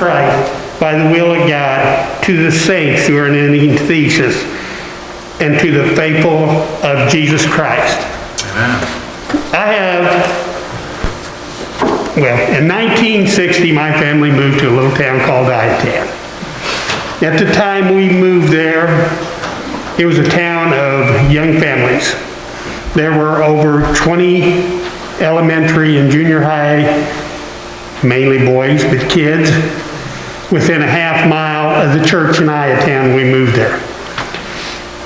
Christ by the will of God, to the saints who are in Ephesus, and to the faithful of Jesus Christ. Amen. In 1960, my family moved to a little town called Itan. At the time we moved there, it was a town of young families. There were over 20 elementary and junior high, mainly boys, but kids, within a half mile of the church in Iatan. We moved there.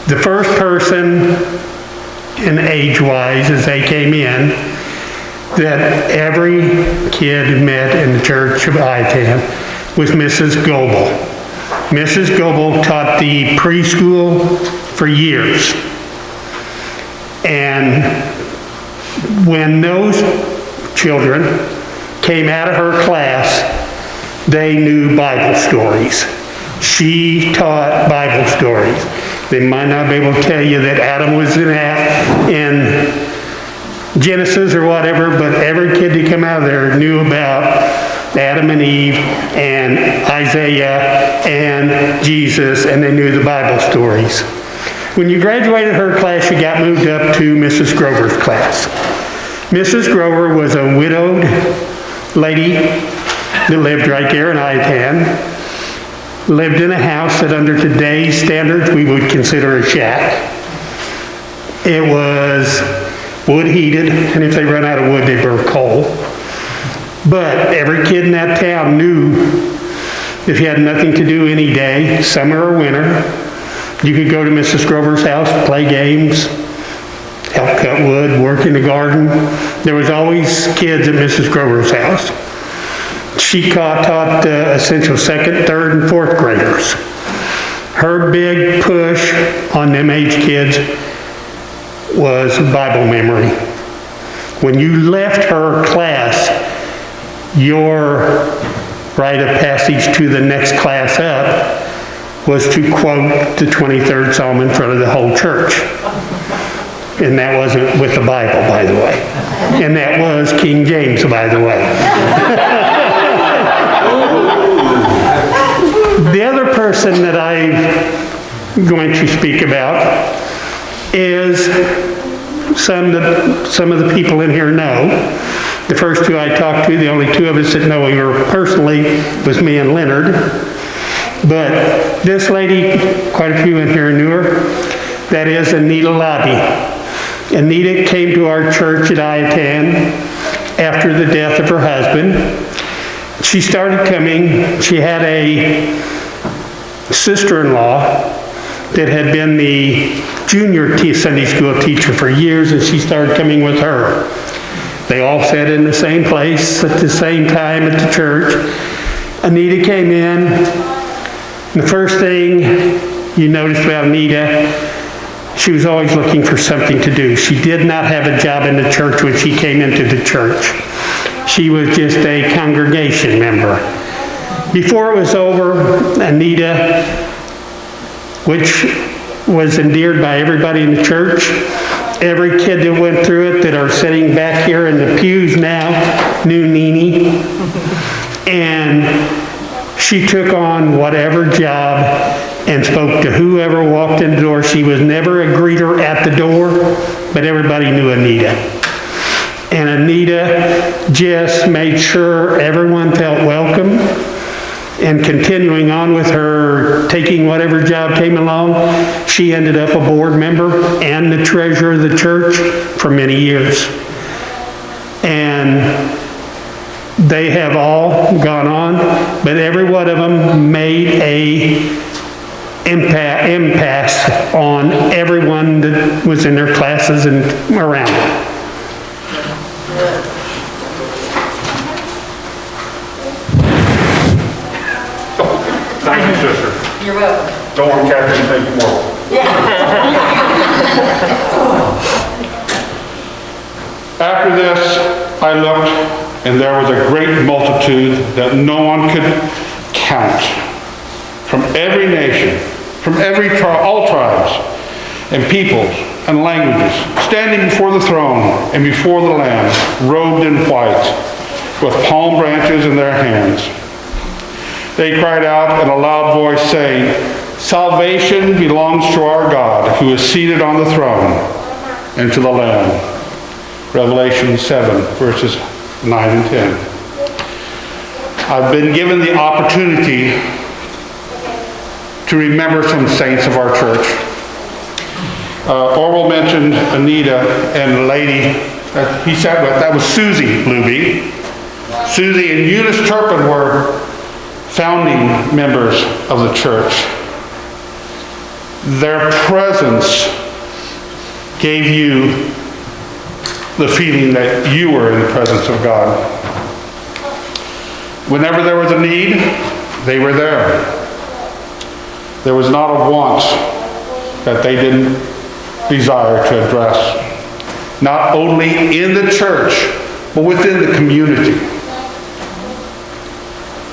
The first person, and age-wise as they came in, that every kid met in the church of Iatan was Mrs. Goebel. Mrs. Goebel taught the preschool for years. And when those children came out of her class, they knew Bible stories. She taught Bible stories. They might not be able to tell you that Adam was in Genesis or whatever, but every kid that came out of there knew about Adam and Eve and Isaiah and Jesus, and they knew the Bible stories. When you graduated her class, you got moved up to Mrs. Grover's class. Mrs. Grover was a widowed lady that lived right there in Itan. Lived in a house that under today's standards we would consider a shack. It was wood heated, and if they run out of wood, they burn coal. But every kid in that town knew if you had nothing to do any day, summer or winter, you could go to Mrs. Grover's house, play games, help cut wood, work in the garden. There was always kids at Mrs. Grover's house. She taught essential second, third, and fourth graders. Her big push on them age kids was Bible memory. When you left her class, your rite of passage to the next class up was to quote the 23rd Psalm in front of the whole church. And that wasn't with the Bible, by the way. And that was King James, by the way. The other person that I'm going to speak about is some of the people in here know. The first two I talked to, the only two of us that know her personally, was me and Leonard. But this lady, quite a few in here knew her. That is Anita Lobby. Anita came to our church at Iatan after the death of her husband. She started coming. She had a sister-in-law that had been the junior Sunday school teacher for years, and she started coming with her. They all sat in the same place at the same time at the church. Anita came in. The first thing you noticed about Anita, she was always looking for something to do. She did not have a job in the church when she came into the church. She was just a congregation member. Before it was over, Anita, which was endeared by everybody in the church, every kid that went through it that are sitting back here in the pews now knew Nini. And she took on whatever job and spoke to whoever walked in the door. She was never a greeter at the door, but everybody knew Anita. And Anita just made sure everyone felt welcome. And continuing on with her taking whatever job came along, she ended up a board member and the treasurer of the church for many years. And they have all gone on, but every one of them made a impasse on everyone that was in their classes and around. Thank you, sister. You're welcome. Don't want to catch anything more. After this, I looked, and there was a great multitude that no one could count, from every nation, from all tribes and peoples and languages, standing before the throne and before the Lamb, robed in white, with palm branches in their hands. They cried out in a loud voice, saying, "Salvation belongs to our God, who is seated on the throne, and to the Lamb." Revelation 7, verses 9 and 10. I've been given the opportunity to remember some saints of our church. Orwell mentioned Anita and the lady that he sat with. That was Susie Luby. Susie and Eunice Turpin were founding members of the church. Their presence gave you the feeling that you were in the presence of God. Whenever there was a need, they were there. There was not a want that they didn't desire to address. Not only in the church, but within the community.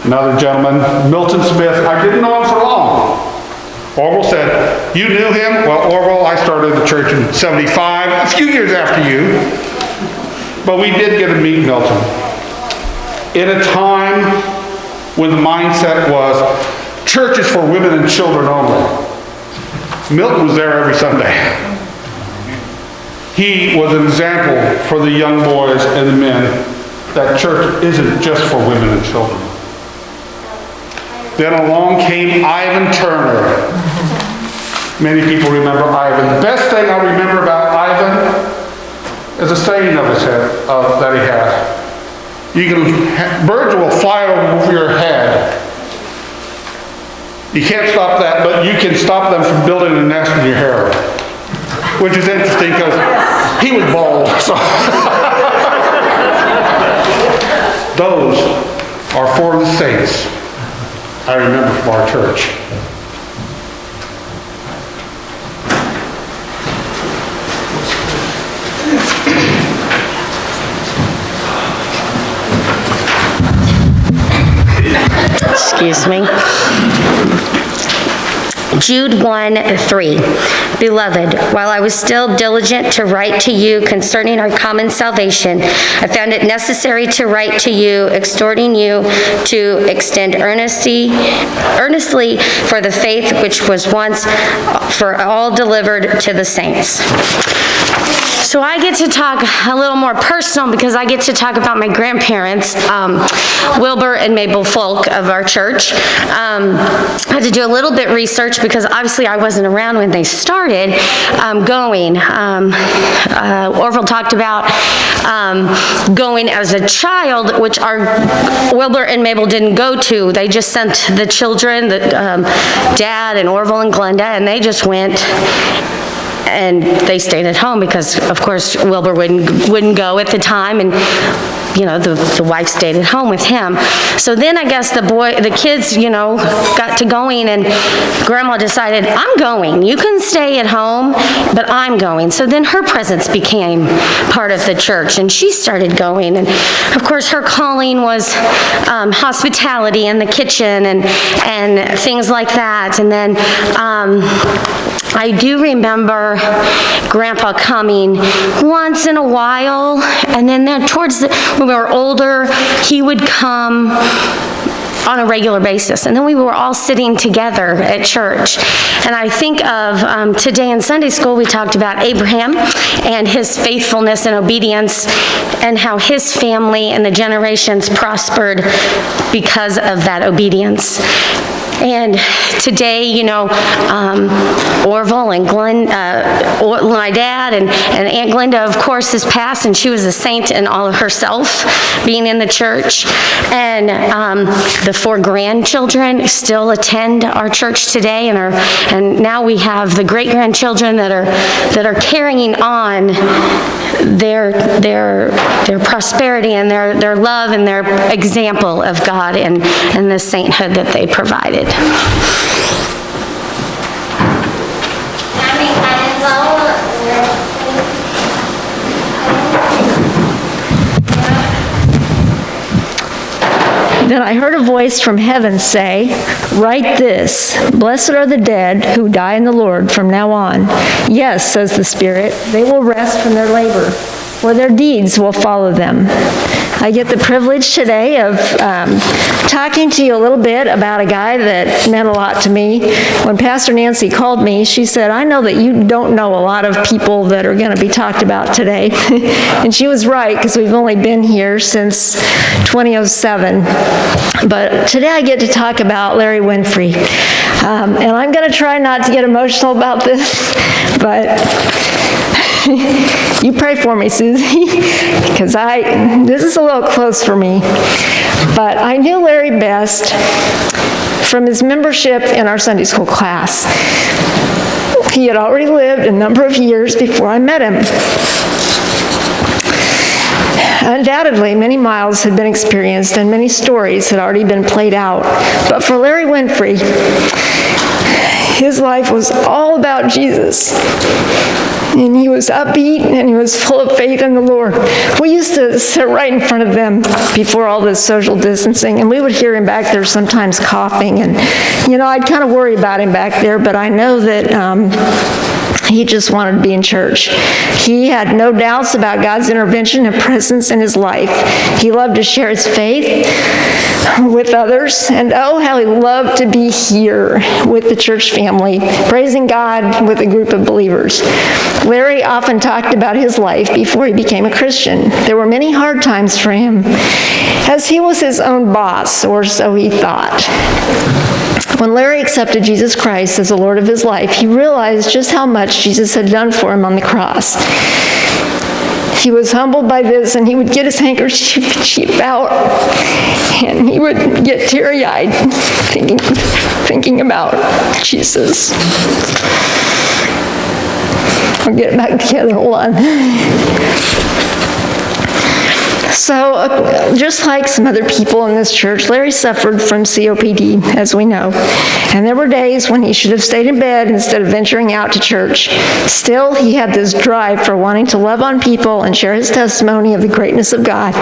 Another gentleman, Milton Smith, I didn't know him for long. Orwell said, "You knew him?" Well, Orwell, I started the church in 75, a few years after you. But we did get to meet Milton. In a time when the mindset was, church is for women and children only. Milton was there every Sunday. He was an example for the young boys and the men that church isn't just for women and children. Then along came Ivan Turner. Many people remember Ivan. The best thing I remember about Ivan is a saying of his head that he had. Birds will fly over your head. You can't stop that, but you can stop them from building a nest in your hair. Which is interesting because he was bald. So those are for the saints I remember from our church. Excuse me. Jude 1:3. Beloved, while I was still diligent to write to you concerning our common salvation, I found it necessary to write to you, exhorting you to extend earnestly for the faith which was once for all delivered to the saints. So I get to talk a little more personal because I get to talk about my grandparents, Wilbur and Mabel Folk of our church. I had to do a little bit research because obviously I wasn't around when they started going. Orville talked about going as a child, which our Wilbur and Mabel didn't go to. They just sent the children, Dad and Orville and Glenda, and they just went. And they stayed at home because, of course, Wilbur wouldn't go at the time, and the wife stayed at home with him. So then I guess the kids, got to going, and Grandma decided, I'm going. You can stay at home, but I'm going. So then her presence became part of the church, and she started going. And of course, her calling was hospitality in the kitchen and things like that. And then I do remember Grandpa coming once in a while, and then when we were older, he would come on a regular basis. And then we were all sitting together at church. And I think of today in Sunday school, we talked about Abraham and his faithfulness and obedience and how his family and the generations prospered because of that obedience. And today, Orville and my dad and Aunt Glenda, of course, has passed, and she was a saint in all of herself, being in the church. And the 4 grandchildren still attend our church today, and now we have the great-grandchildren that are carrying on their prosperity and their love and their example of God and the sainthood that they provided. Then I heard a voice from heaven say, "Write this, blessed are the dead who die in the Lord from now on. Yes, says the Spirit, they will rest from their labor, for their deeds will follow them. I get the privilege today of talking to you a little bit about a guy that meant a lot to me. When Pastor Nancy called me, she said, I know that you don't know a lot of people that are going to be talked about today. And she was right, because we've only been here since 2007. But today I get to talk about Larry Winfrey. And I'm going to try not to get emotional about this, but you pray for me, Susie, because this is a little close for me. But I knew Larry best from his membership in our Sunday school class. He had already lived a number of years before I met him. Undoubtedly, many miles had been experienced and many stories had already been played out. But for Larry Winfrey, his life was all about Jesus. And he was upbeat and he was full of faith in the Lord. We used to sit right in front of them before all this social distancing, and we would hear him back there sometimes coughing. And, I'd kind of worry about him back there, but I know that he just wanted to be in church. He had no doubts about God's intervention and presence in his life. He loved to share his faith with others, and oh, how he loved to be here with the church family, praising God with a group of believers. Larry often talked about his life before he became a Christian. There were many hard times for him, as he was his own boss, or so he thought. When Larry accepted Jesus Christ as the Lord of his life, he realized just how much Jesus had done for him on the cross. He was humbled by this, and he would get his handkerchief out, and he would get teary-eyed thinking about Jesus. I'll get it back together, hold on. So, just like some other people in this church, Larry suffered from COPD, as we know. And there were days when he should have stayed in bed instead of venturing out to church. Still, he had this drive for wanting to love on people and share his testimony of the greatness of God.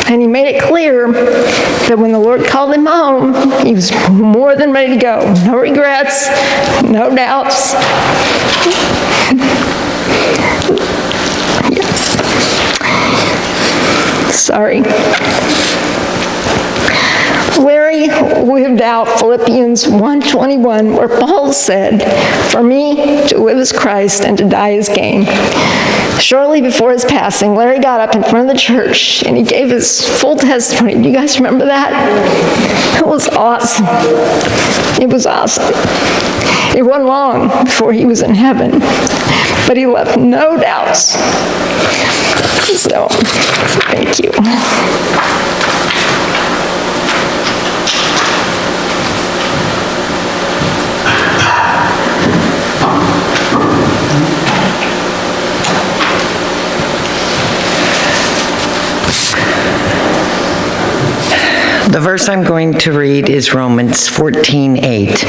And he made it clear that when the Lord called him home, he was more than ready to go. No regrets, no doubts. Sorry. Larry lived out Philippians 1:21, where Paul said, "For me, to live is Christ, and to die is gain." Shortly before his passing, Larry got up in front of the church, and he gave his full testimony. Do you guys remember that? It was awesome. It was awesome. It wasn't long before he was in heaven, but he left no doubts. So, thank you. The verse I'm going to read is Romans 14:8.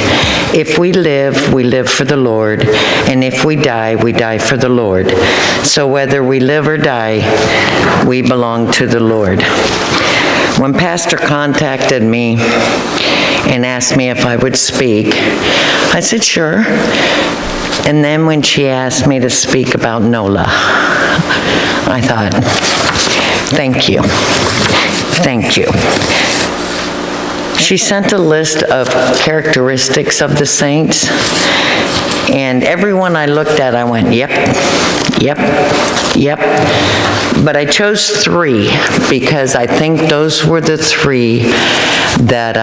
If we live for the Lord, and if we die for the Lord. So whether we live or die, we belong to the Lord. When Pastor contacted me and asked me if I would speak, I said, sure. And then when she asked me to speak about Nola, I thought, thank you. Thank you. She sent a list of characteristics of the saints, and everyone I looked at, I went, yep. But I chose 3 because I think those were the 3 that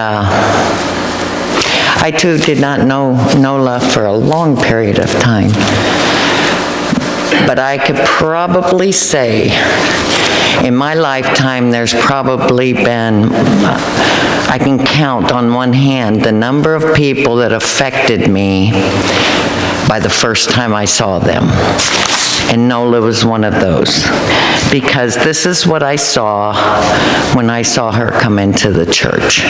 I too did not know Nola for a long period of time. But I could probably say in my lifetime, there's probably been, I can count on one hand the number of people that affected me by the first time I saw them. And Nola was one of those. Because this is what I saw when I saw her come into the church.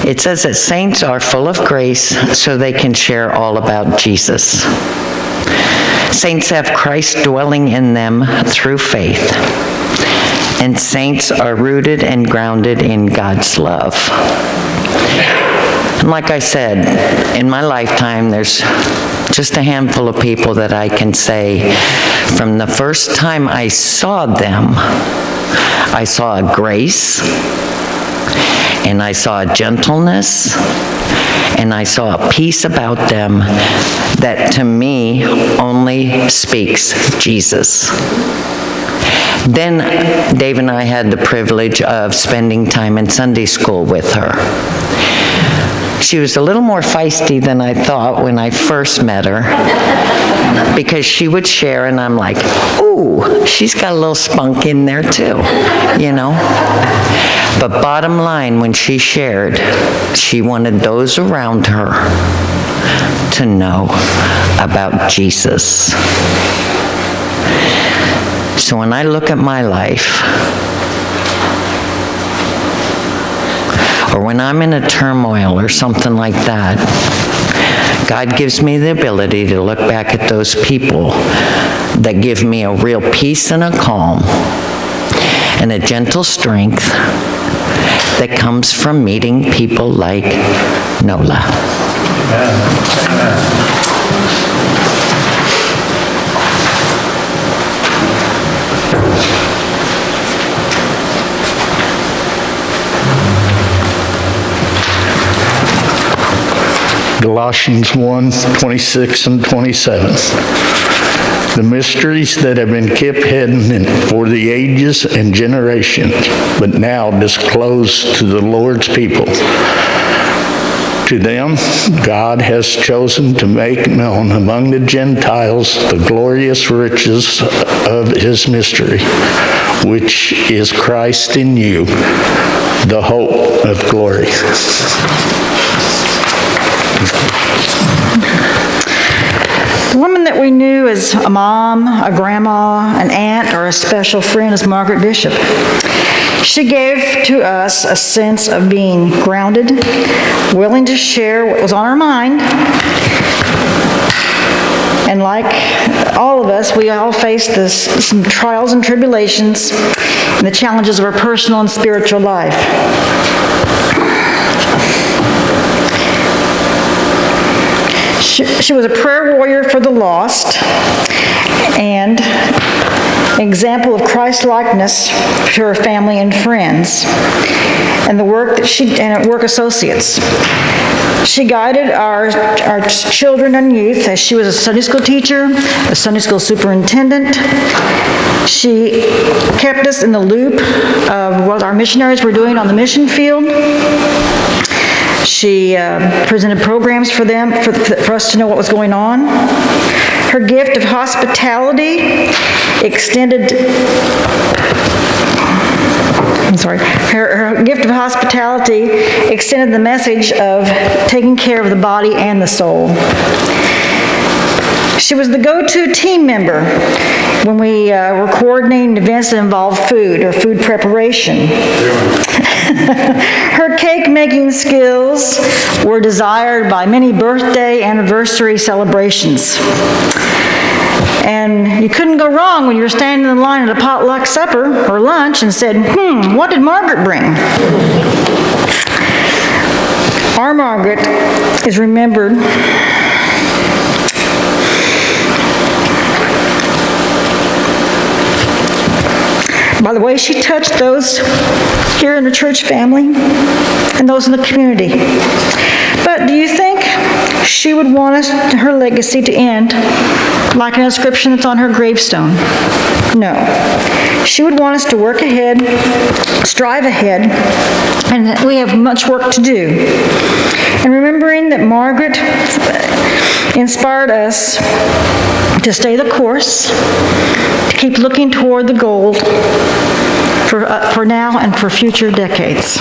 It says that saints are full of grace so they can share all about Jesus. Saints have Christ dwelling in them through faith. And saints are rooted and grounded in God's love. And like I said, in my lifetime, there's just a handful of people that I can say, from the first time I saw them, I saw a grace, and I saw a gentleness, and I saw a peace about them that to me only speaks Jesus. Then Dave and I had the privilege of spending time in Sunday school with her. She was a little more feisty than I thought when I first met her, because she would share and I'm like, ooh, she's got a little spunk in there too, you know? But bottom line, when she shared, she wanted those around her to know about Jesus. So when I look at my life, or when I'm in a turmoil or something like that, God gives me the ability to look back at those people that give me a real peace and a calm and a gentle strength that comes from meeting people like Nola. Amen. Colossians 1:26 and 27. The mysteries that have been kept hidden for the ages and generations, but now disclosed to the Lord's people. To them, God has chosen to make known among the Gentiles the glorious riches of his mystery, which is Christ in you, the hope of glory. The woman that we knew as a mom, a grandma, an aunt, or a special friend is Margaret Bishop. She gave to us a sense of being grounded, willing to share what was on her mind. And like all of us, we all face some trials and tribulations and the challenges of our personal and spiritual life. She was a prayer warrior for the lost and an example of Christ-likeness to her family and friends and the work that and work associates. She guided our children and youth as she was a Sunday school teacher, a Sunday school superintendent. She kept us in the loop of what our missionaries were doing on the mission field. She presented programs for them, for us to know what was going on. Her gift of hospitality extended, her gift of hospitality extended the message of taking care of the body and the soul. She was the go-to team member when we were coordinating events that involved food or food preparation. Her cake-making skills were desired by many birthday, anniversary celebrations. And you couldn't go wrong when you were standing in line at a potluck supper or lunch and said, what did Margaret bring? Our Margaret is remembered by the way she touched those here in the church family and those in the community. But do you think she would want her legacy to end like an inscription that's on her gravestone? No. She would want us to work ahead, strive ahead, and we have much work to do. And remembering that Margaret inspired us to stay the course, to keep looking toward the goal for now and for future decades.